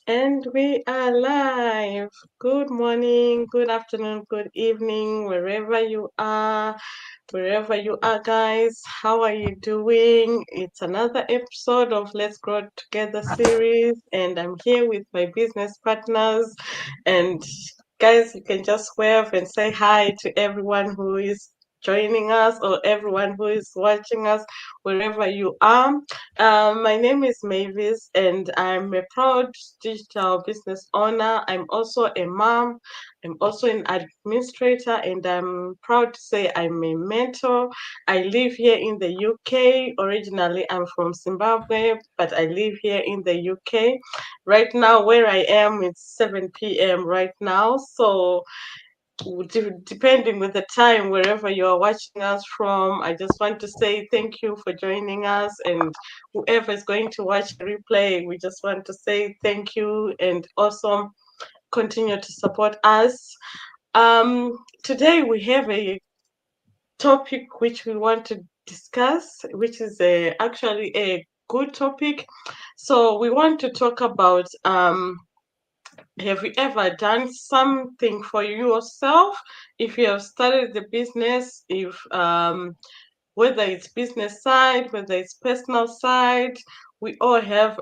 And we are live. Good morning, good afternoon, good evening, wherever you are, guys. How are you doing? It's another episode of Let's Grow Together series, and I'm here with my business partners. And guys, you can just wave and say hi to everyone who is joining us or everyone who is watching us wherever you are. My name is Mavis, and I'm a proud digital business owner. I'm also a mom. I'm also an administrator, and I'm proud to say I'm a mentor. I live here in the UK. Originally, I'm from Zimbabwe, but I live here in the UK. Right now, where I am, it's 7 p.m. right now. So depending with the time wherever you are watching us from, I just want to say thank you for joining us, and whoever is going to watch the replay, we just want to say thank you and also continue to support us. Today we have a topic which we want to discuss, which is actually a good topic. So we want to talk about have you ever done something for yourself? If you have started the business, if whether it's business side, whether it's personal side, we all have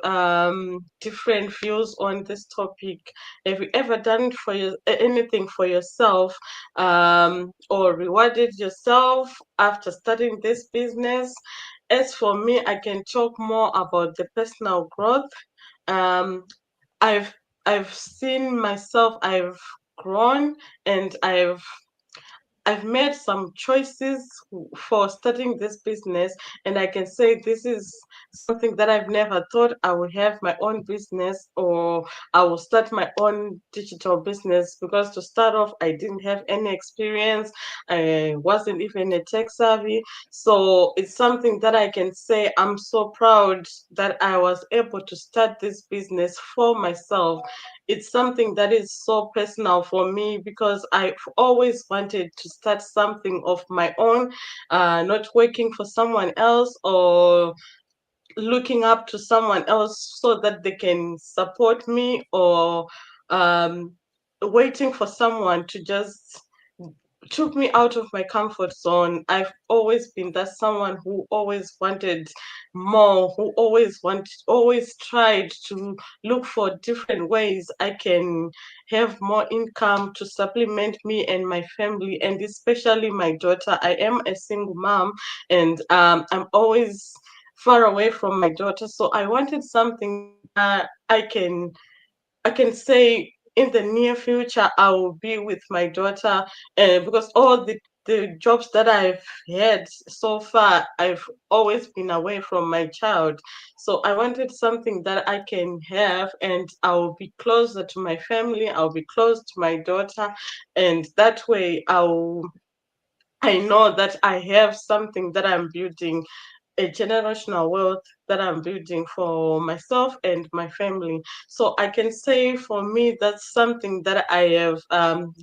different views on this topic. Have you ever done for anything for yourself, or rewarded yourself after starting this business? As for me, I can talk more about the personal growth. Um, I've I've seen myself, I've grown, and I've made some choices for starting this business, and I can say this is something that I've never thought I would have my own business or I will start my own digital business, because to start off, I didn't have any experience. I wasn't even a tech savvy. So it's something that I can say I'm so proud that I was able to start this business for myself. It's something that is so personal for me because I've always wanted to start something of my own, not working for someone else or looking up to someone else so that they can support me, or um, waiting for someone to just took me out of my comfort zone. I've always been that someone who always wanted more, who always tried to look for different ways I can have more income to supplement me and my family, and especially my daughter. I am a single mom, and I'm always far away from my daughter. So I wanted something that I can say in the near future I will be with my daughter, because all the jobs that I've had so far, I've always been away from my child. So I wanted something that I can have, and I'll be closer to my family, I'll be close to my daughter, and that way I know that I have something that I'm building, a generational wealth that I'm building for myself and my family. So I can say for me, that's something that I have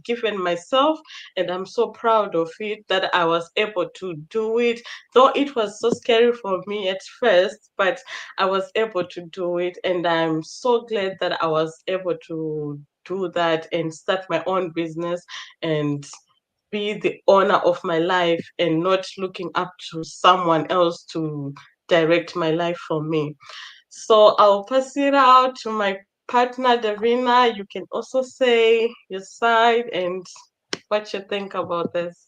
given myself, and I'm so proud of it that I was able to do it. Though it was so scary for me at first, but I was able to do it, and I'm so glad that I was able to do that and start my own business and be the owner of my life and not looking up to someone else to direct my life for me. So I'll pass it out to my partner, Davina. You can also say your side and what you think about this.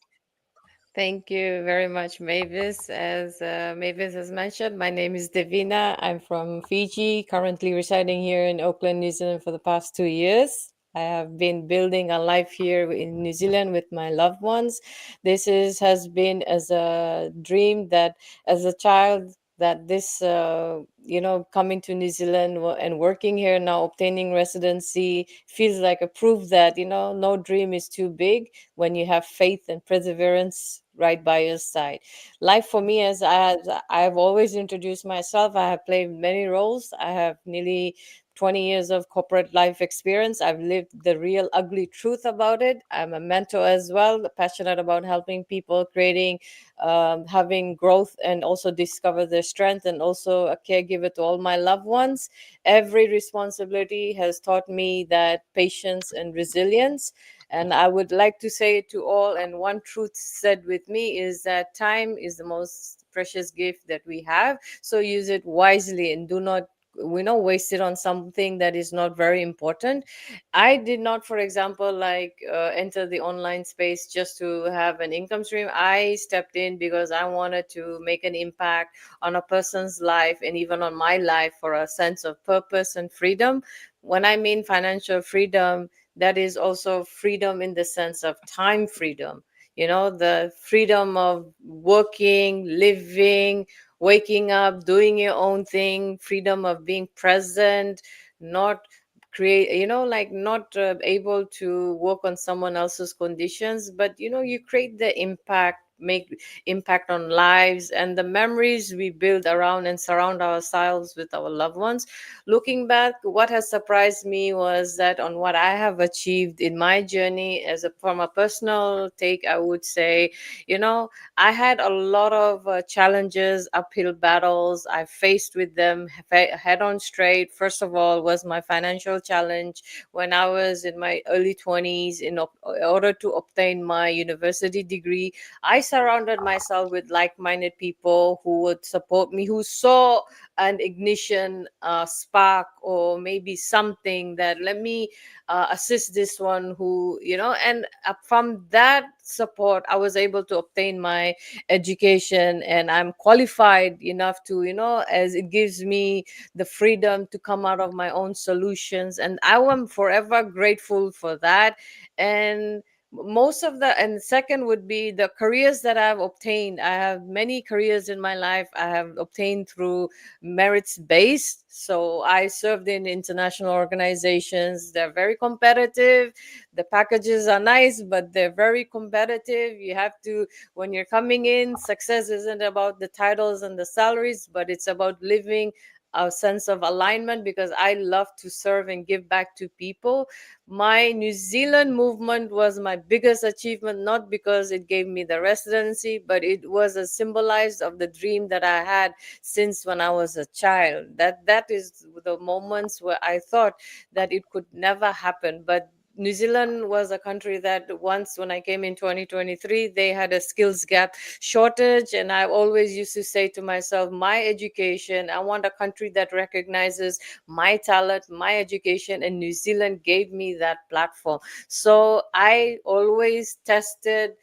Thank you very much, Mavis. As Mavis has mentioned, my name is Devina. I'm from Fiji, currently residing here in Auckland, New Zealand for the past 2 years. I have been building a life here in New Zealand with my loved ones. Has been as a dream that as a child that this coming to New Zealand and working here now, obtaining residency, feels like a proof that no dream is too big when you have faith and perseverance right by your side. Life for me, as I have always introduced myself, I have played many roles. I have nearly 20 years of corporate life experience. I've lived the real ugly truth about it. I'm a mentor as well, passionate about helping people, creating, having growth, and also discover their strength, and also a caregiver to all my loved ones. Every responsibility has taught me that patience and resilience. And I would like to say it to all. And one truth said with me is that time is the most precious gift that we have. So use it wisely and do not, waste it on something that is not very important. I did not, for example, like enter the online space just to have an income stream. I stepped in because I wanted to make an impact on a person's life and even on my life for a sense of purpose and freedom. When I mean financial freedom, that is also freedom in the sense of time freedom. The freedom of working, living, waking up, doing your own thing, freedom of being present, not create, like not able to work on someone else's conditions, but you create the impact, make impact on lives and the memories we build around and surround ourselves with our loved ones. Looking back, what has surprised me was that on what I have achieved in my journey, from a personal take, I would say, you know I had a lot of challenges, uphill battles. I faced with them head on straight. First of all, was my financial challenge when I was in my early 20s. In order to obtain my university degree, I surrounded myself with like-minded people who would support me, who saw an ignition, spark, or maybe something that let me assist this one who, and from that support, I was able to obtain my education, and I'm qualified enough to, as it gives me the freedom to come out of my own solutions. And I am forever grateful for that. And and second would be the careers that I've obtained. I have many careers in my life I have obtained through merits based. So I served in international organizations. They're very competitive. The packages are nice, but they're very competitive. You have to, when you're coming in, success isn't about the titles and the salaries, but it's about living a sense of alignment, because I love to serve and give back to people. My New Zealand movement was my biggest achievement, not because it gave me the residency, but it was a symbolized of the dream that I had since when I was a child. That is the moments where I thought that it could never happen. But New Zealand was a country that once, when I came in 2023, they had a skills gap shortage. And I always used to say to myself, my education, I want a country that recognizes my talent, my education, and New Zealand gave me that platform. So I always tested,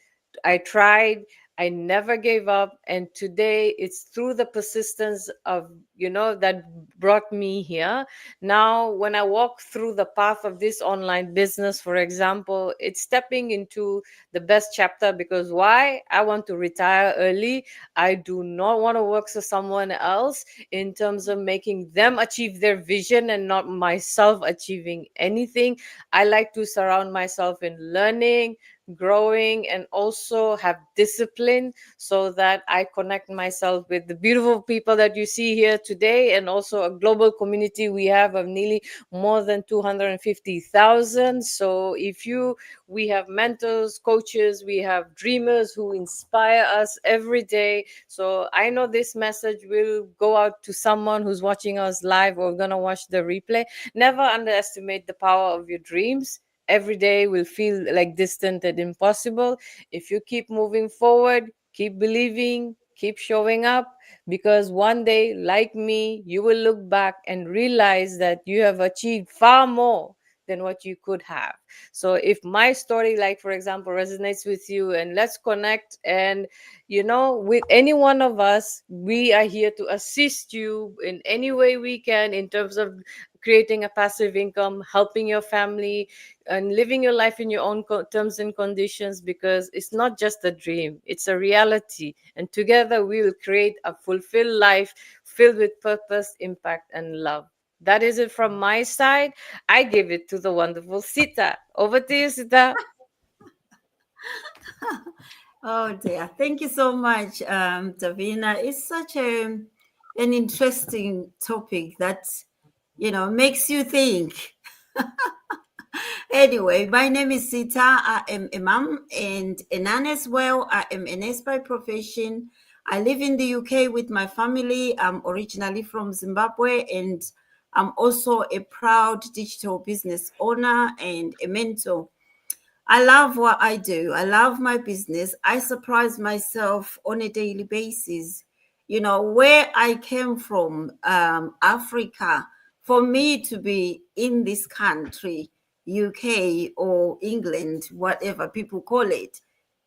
I tried, I never gave up. And today it's through the persistence of, that brought me here. Now, when I walk through the path of this online business, for example, it's stepping into the best chapter. Because why? I want to retire early. I do not want to work for someone else in terms of making them achieve their vision and not myself achieving anything. I like to surround myself in learning, growing, and also have discipline, so that I connect myself with the beautiful people that you see here today, and also a global community we have of nearly more than 250,000. So we have mentors, coaches, we have dreamers who inspire us every day. So I know this message will go out to someone who's watching us live or gonna watch the replay. Never underestimate the power of your dreams. Every day will feel like distant and impossible. If you keep moving forward, keep believing, keep showing up, because one day, like me, you will look back and realize that you have achieved far more than what you could have. So if my story, like for example, resonates with you, and let's connect, and with any one of us, we are here to assist you in any way we can in terms of creating a passive income, helping your family, and living your life in your own terms and conditions, because it's not just a dream, it's a reality. And together we will create a fulfilled life filled with purpose, impact, and love. That is it from my side. I give it to the wonderful Sita. Over to you, Sita. Oh dear. Thank you so much, Davina. It's such an interesting topic that makes you think. Anyway, my name is Sita. I am a mom and a nan as well. I am a nurse by profession. I live in the UK with my family. I'm originally from Zimbabwe, and I'm also a proud digital business owner and a mentor. I love what I do. I love my business. I surprise myself on a daily basis. Where I came from, Africa, for me to be in this country, UK or England, whatever people call it,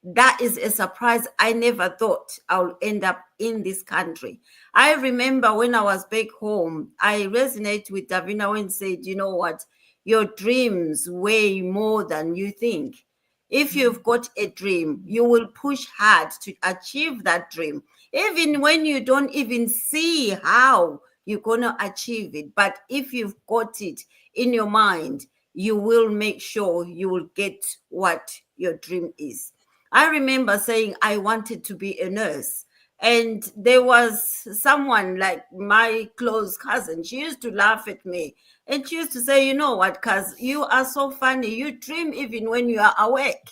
that is a surprise. I never thought I'll end up in this country. I remember when I was back home, I resonate with Davina when said, you know what, your dreams weigh more than you think. If you've got a dream, you will push hard to achieve that dream, even when you don't even see how you're going to achieve it. But if you've got it in your mind, you will make sure you will get what your dream is. I remember saying I wanted to be a nurse. And there was someone like my close cousin. She used to laugh at me. And she used to say, you know what, cuz you are so funny. You dream even when you are awake.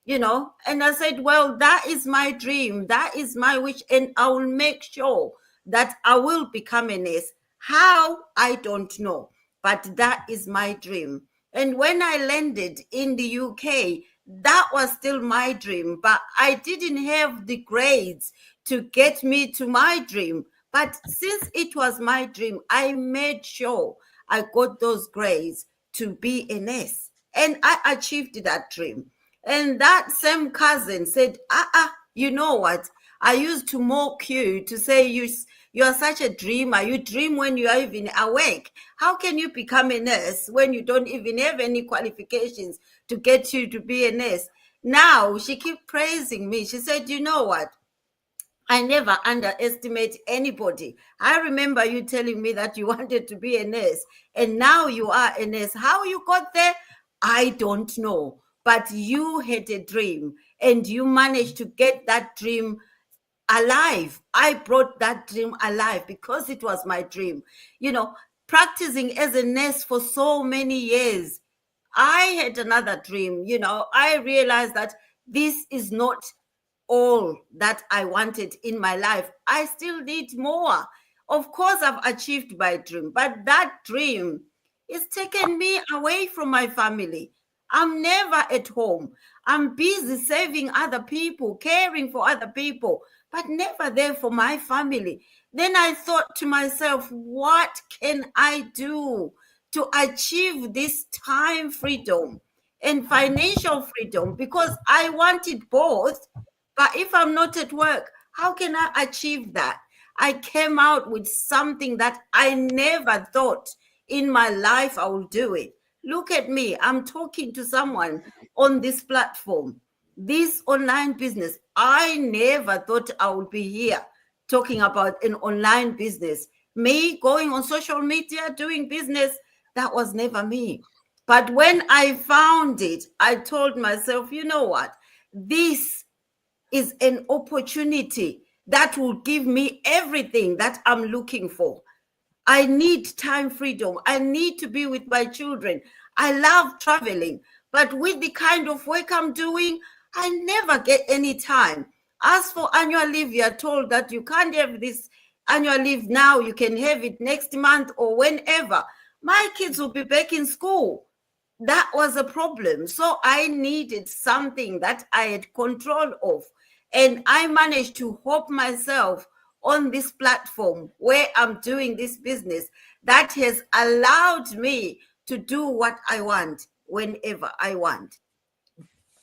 And I said, well, that is my dream, that is my wish, and I will make sure that I will become a nurse. How, I don't know, but that is my dream. And when I landed in the UK, that was still my dream, but I didn't have the grades to get me to my dream. But since it was my dream, I made sure I got those grades to be a nurse, and I achieved that dream. And that same cousin said, you know what? I used to mock you to say you are such a dreamer. You dream when you are even awake. How can you become a nurse when you don't even have any qualifications to get you to be a nurse? Now she keep praising me. She said, you know what? I never underestimate anybody. I remember you telling me that you wanted to be a nurse, and now you are a nurse. How you got there, I don't know. But you had a dream, and you managed to get that dream alive. I brought that dream alive because it was my dream. Practicing as a nurse for so many years, I had another dream. I realized that this is not all that I wanted in my life. I still need more. Of course, I've achieved my dream, but that dream is taken me away from my family. I'm never at home. I'm busy saving other people, caring for other people, but never there for my family. Then I thought to myself, what can I do to achieve this time freedom and financial freedom? Because I wanted both, but if I'm not at work, how can I achieve that? I came out with something that I never thought in my life I will do it. Look at me. I'm talking to someone on this platform, this online business. I never thought I would be here talking about an online business. Me going on social media, doing business, that was never me. But when I found it, I told myself, you know what? This is an opportunity that will give me everything that I'm looking for. I need time freedom. I need to be with my children. I love traveling, but with the kind of work I'm doing, I never get any time. As for annual leave, you're told that you can't have this annual leave now, you can have it next month or whenever. My kids will be back in school. That was a problem. So I needed something that I had control of. And I managed to hope myself on this platform where I'm doing this business that has allowed me to do what I want whenever I want.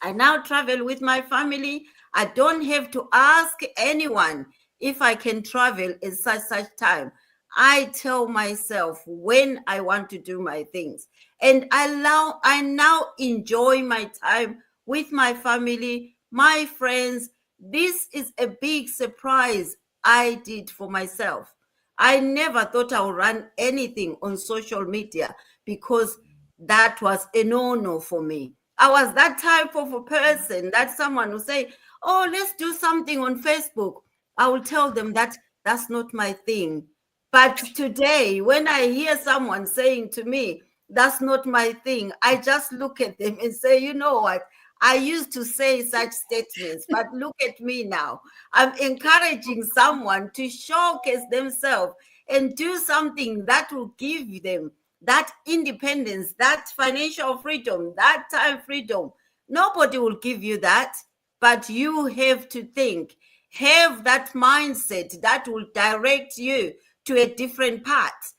I now travel with my family. I don't have to ask anyone if I can travel at such time. I tell myself when I want to do my things. And I now enjoy my time with my family, my friends. This is a big surprise I did for myself. I never thought I would run anything on social media because that was a no-no for me. I was that type of a person that someone will say, oh, let's do something on Facebook. I will tell them that that's not my thing. But today, when I hear someone saying to me, that's not my thing, I just look at them and say, you know what? I used to say such statements, but look at me now. I'm encouraging someone to showcase themselves and do something that will give them that independence, that financial freedom, that time freedom. Nobody will give you that, but you have to think, have that mindset that will direct you to a different path.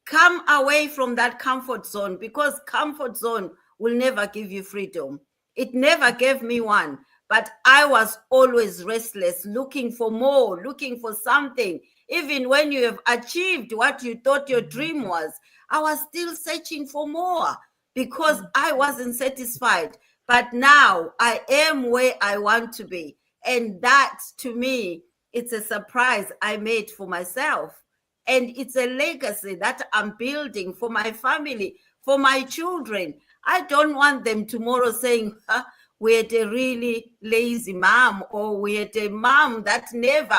Come away from that comfort zone, because comfort zone will never give you freedom. It never gave me one, but I was always restless, looking for more, looking for something. Even when you have achieved what you thought your dream was, I was still searching for more because I wasn't satisfied. But now I am where I want to be. And that, to me, it's a surprise I made for myself. And it's a legacy that I'm building for my family, for my children. I don't want them tomorrow saying, huh, we had a really lazy mom, or we had a mom that never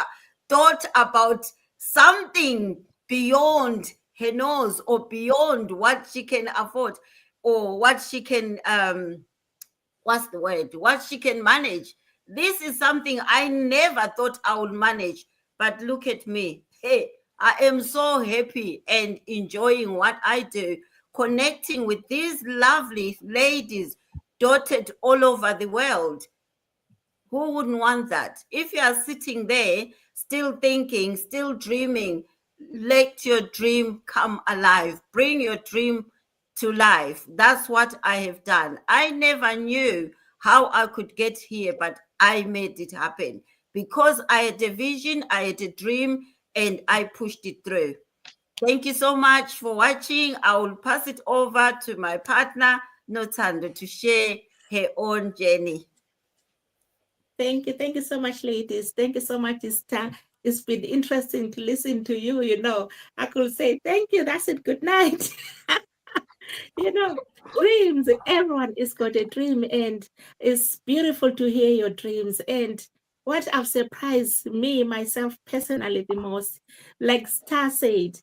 thought about something beyond her nose, or beyond what she can afford, or what she can what's the word? What she can manage. This is something I never thought I would manage. But look at me. Hey, I am so happy and enjoying what I do, connecting with these lovely ladies dotted all over the world. Who wouldn't want that? If you are sitting there still thinking, still dreaming, let your dream come alive. Bring your dream to life. That's what I have done. I never knew how I could get here, but I made it happen because I had a vision, I had a dream, and I pushed it through. Thank you so much for watching. I will pass it over to my partner, Notando, to share her own journey. Thank you. Thank you so much, ladies. Thank you so much, Esther. It's been interesting to listen to you. I could say, thank you. That's it. Good night. Dreams. Everyone has got a dream, and it's beautiful to hear your dreams. And what have surprised me, myself personally, the most, like Star said,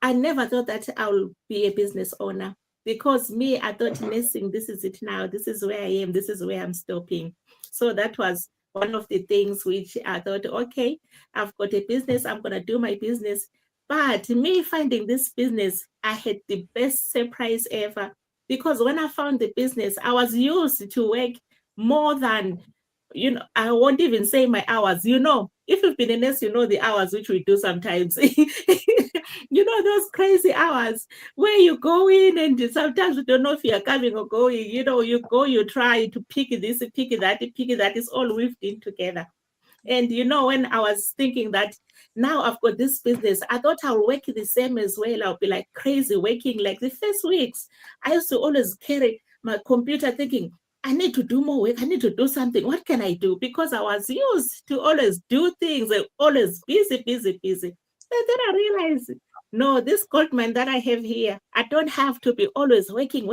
I never thought that I will be a business owner, because me, I thought nursing, this is it now. This is where I am. This is where I'm stopping. So that was one of the things which I thought, okay, I've got a business. I'm going to do my business. But me finding this business, I had the best surprise ever, because when I found the business, I was used to work more than, I won't even say my hours. If you've been a nurse, you know the hours which we do sometimes. Those crazy hours where you go in and sometimes you don't know if you're coming or going. You go, you try to pick this, pick that, is all weaved in together. And when I was thinking that now I've got this business, I thought I'll work the same as well. I'll be like crazy working. Like the first weeks, I used to always carry my computer thinking, I need to do more work. I need to do something. What can I do? Because I was used to always do things, always busy, busy, busy. And then I realized, no, this Goldman that I have here, I don't have to be always working.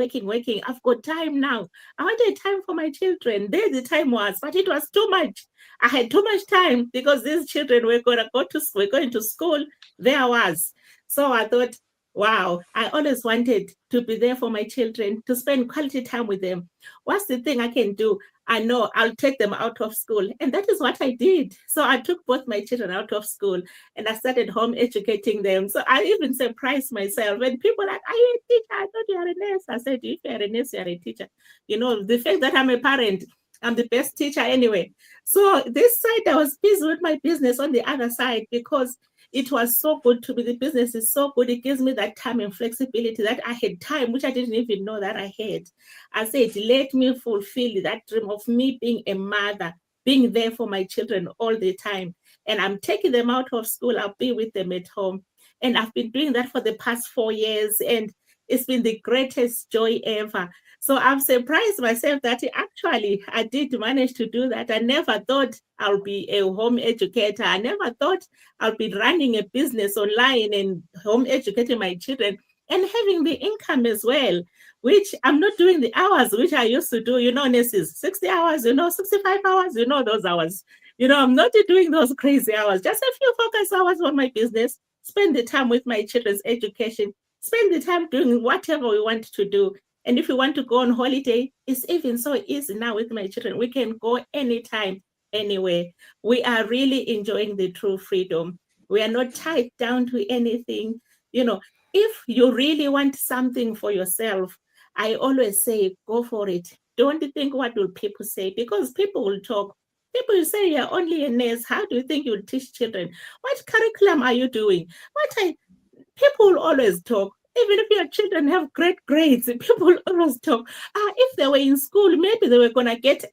I've got time now. I wanted time for my children. There the time was, but it was too much. I had too much time because these children were going to school. There I was. So I thought, wow, I always wanted to be there for my children, to spend quality time with them. What's the thing I can do? I know I'll take them out of school. And that is what I did. So I took both my children out of school and I started home educating them. So I even surprised myself when people are like, are you a teacher? I thought you are a nurse. I said, if you're a nurse, you're a teacher. The fact that I'm a parent, I'm the best teacher anyway. So this side, I was busy with my business on the other side because it was so good to me. The business is so good. It gives me that time and flexibility that I had time, which I didn't even know that I had. I said, let me fulfill that dream of me being a mother, being there for my children all the time. And I'm taking them out of school. I'll be with them at home. And I've been doing that for the past 4 years. And it's been the greatest joy ever. So I'm surprised myself that actually I did manage to do that. I never thought I'll be a home educator. I never thought I'll be running a business online and home educating my children and having the income as well, which I'm not doing the hours which I used to do, nurses, 60 hours, 65 hours, those hours. I'm not doing those crazy hours, just a few focus hours on my business, spend the time with my children's education, spend the time doing whatever we want to do. And if we want to go on holiday, it's even so easy now with my children. We can go anytime, anywhere. We are really enjoying the true freedom. We are not tied down to anything. You know, if you really want something for yourself, I always say, go for it. Don't think what will people say, because people will talk. People will say you're only a nurse. How do you think you'll teach children? What curriculum are you doing? People will always talk. Even if your children have great grades, people will always talk. If they were in school, maybe they were gonna get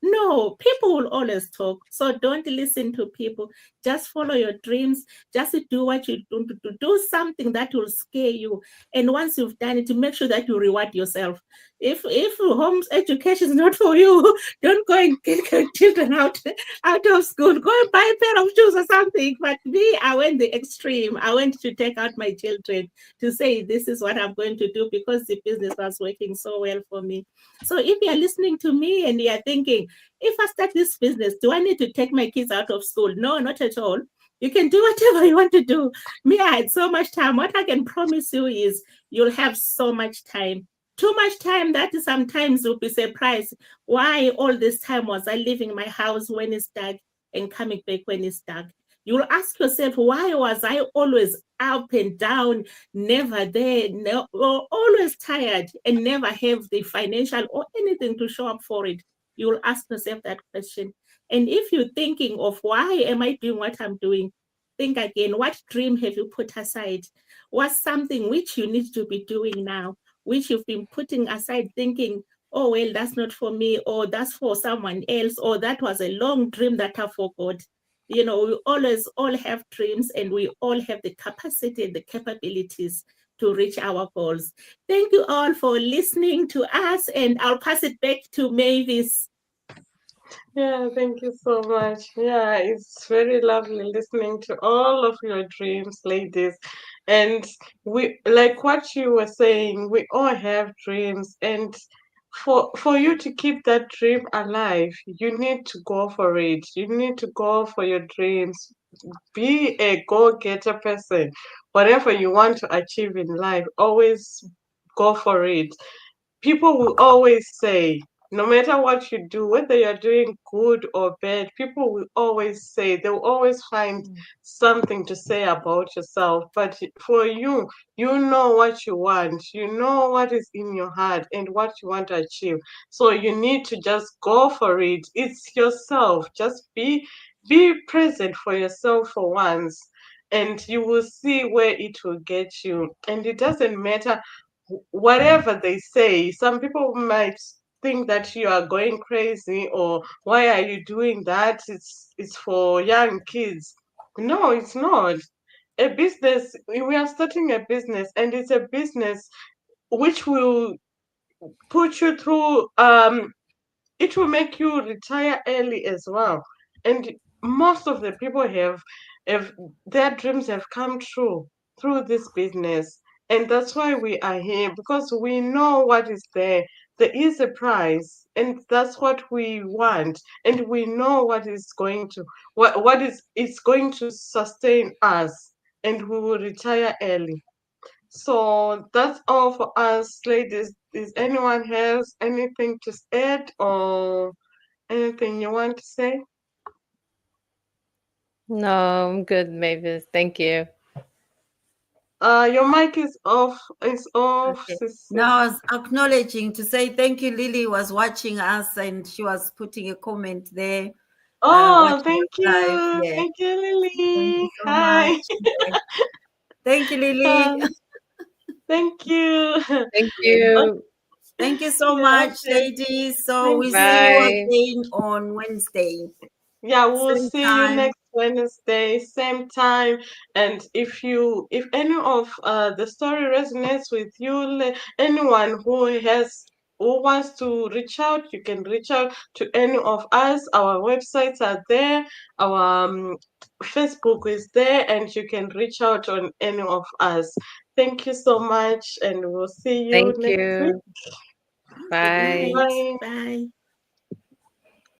no, people will always talk. So don't listen to people. Just follow your dreams. Just do what you do. Do something that will scare you. And once you've done it, make sure that you reward yourself. If home education is not for you, don't go and get your children out of school. Go and buy a pair of shoes or something. But me, I went the extreme. I went to take out my children to say this is what I'm going to do, because the business was working so well for me. So if you're listening to me and you're thinking, if I start this business, do I need to take my kids out of school? No, not at all. You can do whatever you want to do. Me, I had so much time. What I can promise you is you'll have so much time. Too much time that sometimes you'll be surprised why all this time was I leaving my house when it's dark and coming back when it's dark. You'll ask yourself, why was I always up and down, never there, no, always tired, and never have the financial or anything to show up for it? You'll ask yourself that question. And if you're thinking of why am I doing what I'm doing, think again, what dream have you put aside? What's something which you need to be doing now, which you've been putting aside thinking, oh, well, that's not for me, or that's for someone else, or that was a long dream that I forgot. You know, we always all have dreams, and we all have the capacity and the capabilities to reach our goals. Thank you all for listening to us, and I'll pass it back to Mavis. Yeah, thank you so much. Yeah, it's very lovely listening to all of your dreams, ladies. And we, like what you were saying, we all have dreams, and for you to keep that dream alive, you need to go for it. You need to go for your dreams. Be a go-getter person. Whatever you want to achieve in life, always go for it. People will always say, no matter what you do, whether you're doing good or bad, people will always say, they'll always find something to say about yourself. But for you, you know what you want, you know what is in your heart and what you want to achieve. So you need to just go for it. It's yourself. Just be present for yourself for once, and you will see where it will get you. And it doesn't matter whatever they say. Some people might think that you are going crazy, or why are you doing that? It's for young kids. No, it's not. A business, we are starting a business, and it's a business which will put you through, it will make you retire early as well. And most of the people have their dreams have come true through this business. And that's why we are here, because we know what is there. There is a prize, and that's what we want. And we know what is going to what is it's going to sustain us, and we will retire early. So that's all for us, ladies. Is anyone has anything to add, or anything you want to say? No, I'm good, Mavis. Thank you. Your mic is off. It's off, Okay. sis. Now, I was acknowledging to say thank you. Lily was watching us and she was putting a comment there, Oh, watching thank us live. you. Yeah. Thank you, Thank Lily. you so Hi. much. Yeah. Thank you, Lily. Um, thank you. Thank Oh, you. Thank you so yeah, much, okay. ladies. So Thank we see you you. Bye. again on Wednesday, Yeah, we'll same see you time. next Wednesday, same time. And if any of the story resonates with you, anyone who wants to reach out, you can reach out to any of us. Our websites are there, our Facebook is there, and you can reach out on any of us. Thank you so much, and we'll see you Thank next week. you. Good Bye. night. Bye. Bye.